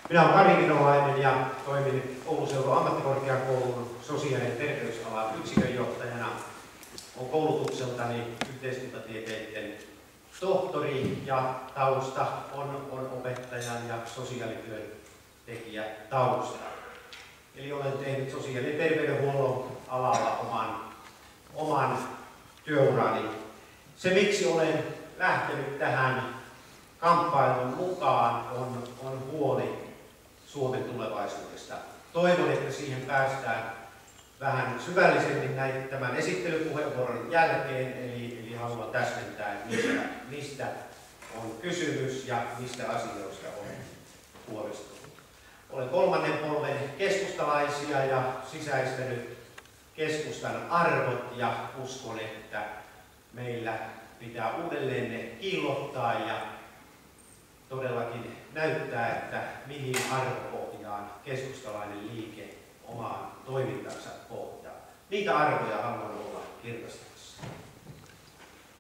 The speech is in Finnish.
Minä olen Kari Virolainen ja toimin Oulun seudun ammattikorkeakoulun sosiaali- ja terveysalan yksikönjohtajana. Olen koulutukseltani yhteiskuntatieteiden tohtori ja tausta on opettajan ja sosiaalityöntekijä tausta. Eli olen tehnyt sosiaali- ja terveydenhuollon alalla oman työurani. Se, miksi olen lähtenyt tähän kamppailuun mukaan, on huoli Suomen tulevaisuudesta. Toivon, että siihen päästään vähän syvällisemmin tämän esittelypuheenvuoron jälkeen, eli haluan täsmentää, mistä on kysymys ja mistä asioista on huolestunut. Olen kolmannen polven keskustalaisia ja sisäistänyt keskustan arvot ja uskon, että meillä pitää uudelleen ne kiillottaa ja todellakin näyttää, että mihin arvopohjaan keskustalainen liike omaan toimintansa pohjaa. Niitä arvoja haluan olla kirkastaa.